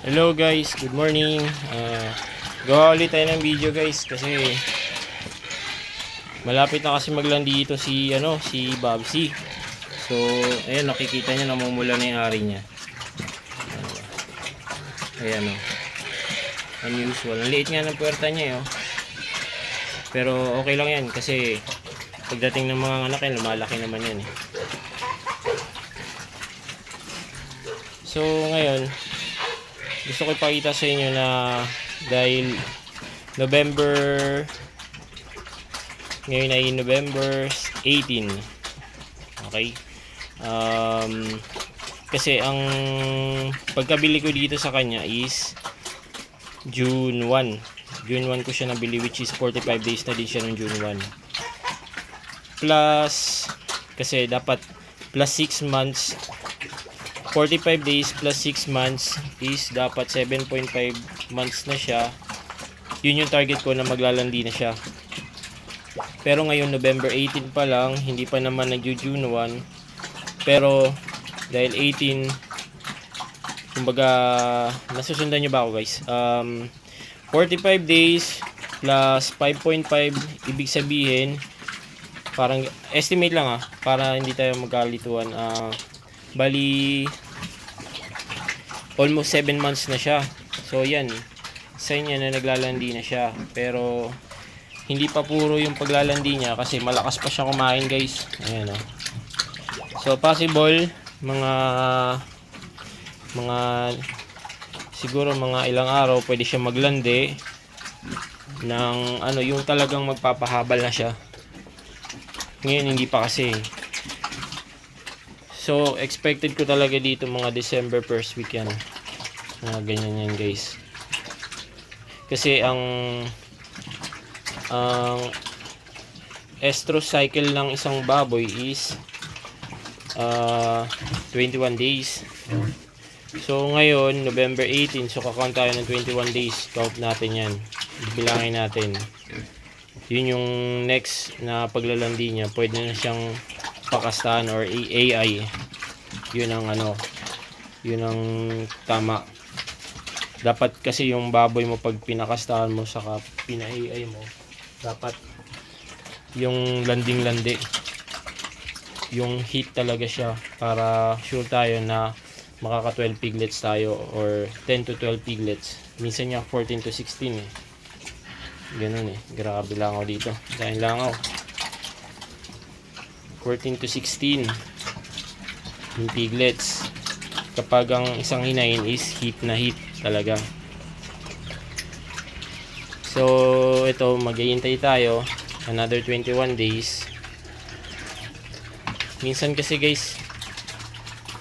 Hello guys, good morning. Gawa ulit tayo ng video guys kasi malapit na kasi maglandi dito si Babsi. So, ayan nakikita niyo namumula na yung ari niya. Ayan oh. Unusual. Ang liit nga ng puwerta niya Pero okay lang yan kasi pagdating ng mga anak yan, lumalaki naman yan So, ngayon gusto ko ipakita sa inyo na dahil ngayon ay November 18. Okay? Kasi ang pagkabili ko dito sa kanya is June 1. June 1 ko siya nabili, which is 45 days na din siya noong June 1. Plus, kasi dapat plus 6 months 45 days plus 6 months is dapat 7.5 months na siya. Yun yung target ko na maglalandi na siya. Pero ngayon November 18 pa lang, hindi pa naman nag-June 1. Pero dahil 18, kumbaga nasusundan nyo ba ako guys? 45 days plus 5.5, ibig sabihin parang estimate lang para hindi tayo magkalituan. Bali almost 7 months na siya. So yan, sign niya na naglalandi na siya. Pero hindi pa puro yung paglalandi niya kasi malakas pa siya kumain guys. Ayan So possible siguro mga ilang araw pwede siya maglandi ng yung talagang magpapahabal na siya. Ngayon hindi pa kasi. So, expected ko talaga dito mga December first week yan. Mga ganyan yan guys. Kasi ang estrus cycle ng isang baboy is 21 days. So, ngayon, November 18. So, kakount tayo ng 21 days. Count natin yan. Bilangin natin. Yun yung next na paglalandi niya. Pwede na siyang pakastahan or AI. Yun ang yun ang tama. Dapat kasi yung baboy mo pag pinakastahan mo saka pina-AI mo, dapat yung landing-landi, yung heat talaga siya para sure tayo na makaka 12 piglets tayo or 10 to 12 piglets. Minsan nga 14 to 16 ganun grabe lang ako dito dahil lang ako 14 to 16 yung piglets kapag ang isang hinain is heat na heat talaga. So ito, maghihintay tayo another 21 days. Minsan kasi guys,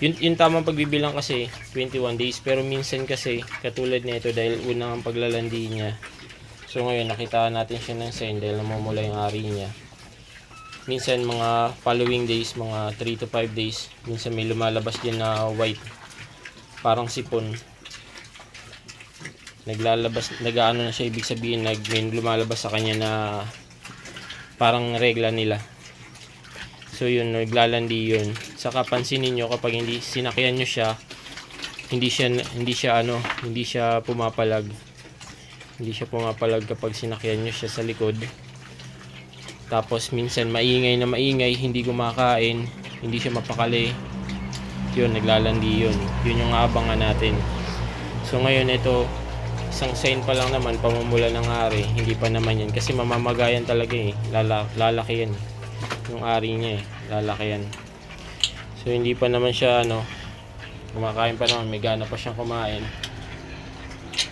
yung tamang pagbibilang kasi 21 days, pero minsan kasi katulad nito dahil unang ang paglalandi niya. So ngayon nakita natin siya ng sign dahil namumula yung ari niya. Minsan mga following days, mga 3 to 5 days, minsan may lumalabas din na white, parang sipon. Nag-ano na siya, ibig sabihin may lumalabas sa kanya na parang regla nila. So yun, naglalandi yun. Saka pansinin nyo kapag hindi sinakyan nyo siya, hindi siya pumapalag. Hindi siya pumapalag kapag sinakyan nyo siya sa likod. Tapos minsan maingay, hindi kumakain, hindi siya mapakali. Yun, naglalandi yun. Yun yung aabangan natin. So ngayon ito, isang sign pa lang naman, pamumula ng ari. Hindi pa naman yan. Kasi mamamagayan talaga lalaki yan. Yung ari niya lalaki yan. So hindi pa naman siya kumakain pa naman, may gana pa siyang kumain.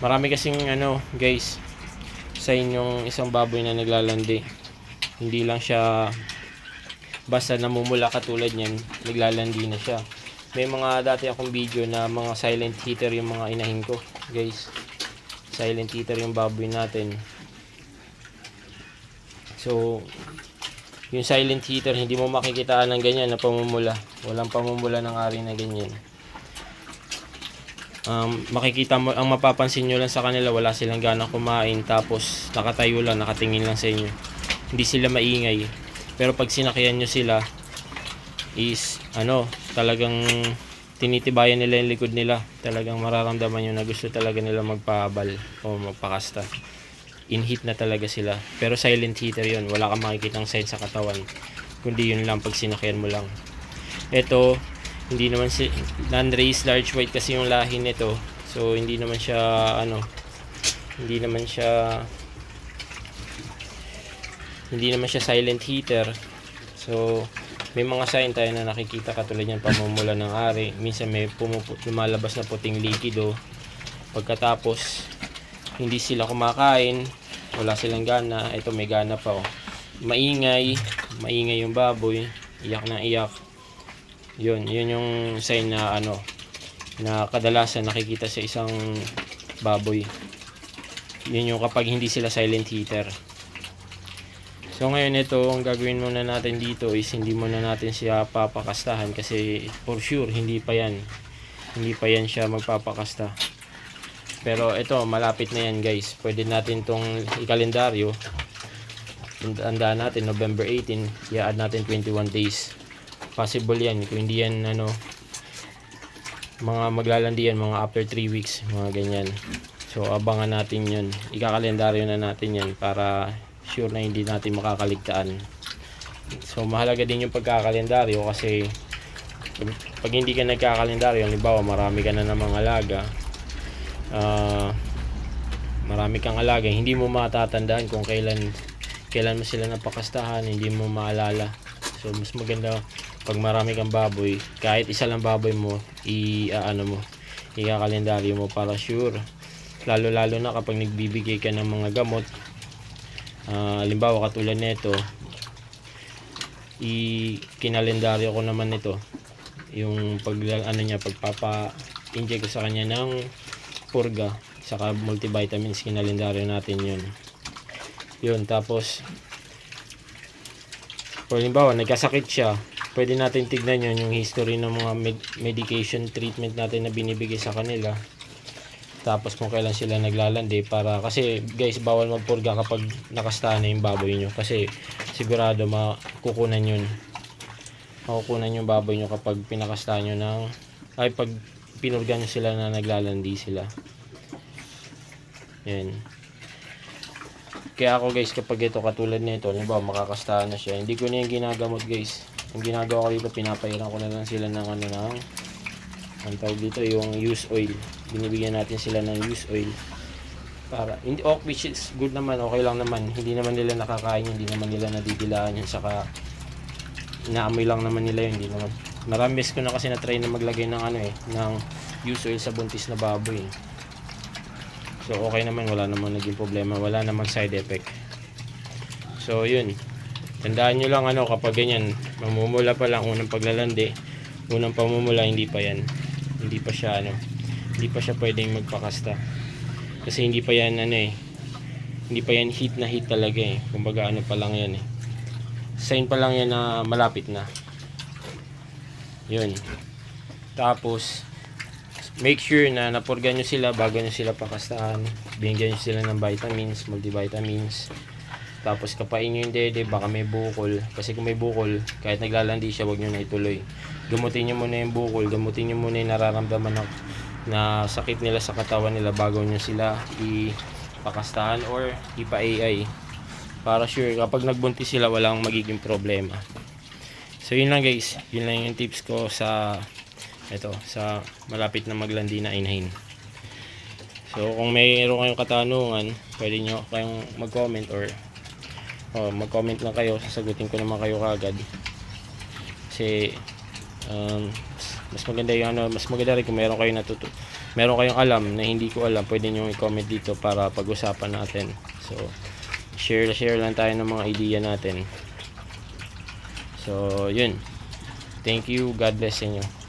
Marami kasing guys, sign yung isang baboy na naglalandi. Hindi lang siya basta namumula katulad niyan, naglalandi na siya. May mga dati akong video na mga silent heater yung mga inahin ko, guys. Silent heater yung baboy natin. So, yung silent heater, hindi mo makikitaan ng ganyan na pamumula. Walang pamumula ng ari na ganyan. Makikita mo, ang mapapansin nyo lang sa kanila, wala silang ganang kumain, tapos nakatayo lang, nakatingin lang sa inyo. Hindi sila maingay. Pero pag sinakyan nyo sila is talagang tinitibayan nila yung likod nila. Talagang mararamdaman nyo na gusto talaga nila magpahabal o magpakasta. In heat na talaga sila. Pero silent heater yun. Wala kang makikitang sign sa katawan. Kundi yun lang pag sinakyan mo lang. Ito, hindi naman si non-race large white kasi yung lahi nito. So hindi naman siya silent heater. So may mga sign tayo na nakikita katulad yan, pamumula ng ari. Minsan may lumalabas na puting likido. Pagkatapos hindi sila kumakain, wala silang gana. Ito may gana pa oh. Maingay yung baboy, iyak na iyak. Yun yung sign na na kadalasan nakikita sa isang baboy. Yun yung kapag hindi sila silent heater. So ngayon ito, ang gagawin muna natin dito is hindi muna natin siya papakastahan kasi for sure hindi pa yan siya magpapakasta. Pero ito, malapit na yan guys. Pwede natin tong i-kalendaryo. Tandaan natin November 18, i-add natin 21 days. Possible yan kung hindi yan mga maglalandi yan mga after 3 weeks, mga ganyan. So abangan natin yun, ikakalendaryo na natin yan para sure na hindi natin makakaligtaan. So mahalaga din yung pagkakalendaryo kasi pag hindi ka nagkakalendaryo, halimbawa marami ka na namang alaga, marami kang alaga, hindi mo matatandaan kung kailan mo sila napakastahan, hindi mo maalala. So mas maganda pag marami kang baboy, kahit isa lang baboy mo, ikakalendaryo mo para sure. Lalo na kapag nagbibigay ka ng mga gamot, halimbawa katulad nito, kinalendaryo ko naman nito yung pagpapa-inject ko sa kanya ng purga saka multivitamins, kinalendaryo natin yun. Tapos halimbawa nagkasakit siya, pwede natin tignan yung history ng mga medication treatment natin na binibigay sa kanila. Tapos kung kailan sila naglalandi, para kasi guys, bawal magpurga kapag nakastahan na yung baboy nyo kasi sigurado makukunan yung baboy nyo kapag pinakastahan nyo pag pinurga nyo sila na naglalandi sila. Yan. Kaya ako guys, kapag ito katulad nito, halimbawa makakastahan na siya, hindi ko na yung ginagamot guys. Ang ginagawa ko dito, pinapairan ko na lang sila ng ang tawag dito, yung used oil. Binibigyan natin sila ng used oil para which is good naman, okay lang naman. Hindi naman nila nakakain, hindi naman nila nadidilaan yun, saka inaamoy lang naman nila yun. Hindi naman, marami ko na kasi na try na maglagay ng ng used oil sa buntis na baboy. So okay naman, wala namang naging problema, wala namang side effect. So yun, tandaan nyo lang kapag ganyan, mamumula pa lang, unang paglalandi, unang pamumula, hindi pa siya pwedeng magpakasta kasi hindi pa yan heat na heat talaga kumbaga pa lang yan sign pa lang yan na malapit na yun. Tapos make sure na napurga nyo sila bago nyo sila pakastahan, bigyan nyo sila ng vitamins, multivitamins. Tapos kapain nyo yung dede, baka may bukol, kasi kung may bukol kahit naglalandi siya, wag nyo na ituloy. Gamutin nyo muna yung bukol, gamutin nyo muna yung nararamdaman na sakit nila sa katawan nila bago nyo sila ipakastahan or ipa-AI, para sure kapag nagbuntis sila walang magiging problema. So yun lang guys, yun lang yung tips ko sa malapit na maglandi na inahin. So kung mayroon kayong katanungan, pwede nyo kayong mag-comment or mag-comment lang kayo, sasagutin ko naman kayo kagad. Kasi mas maganda mas maganda rin kung meron kayong alam na hindi ko alam, pwede nyo i-comment dito para pag-usapan natin. So share lang tayo ng mga idea natin. So yun, thank you, God bless inyo.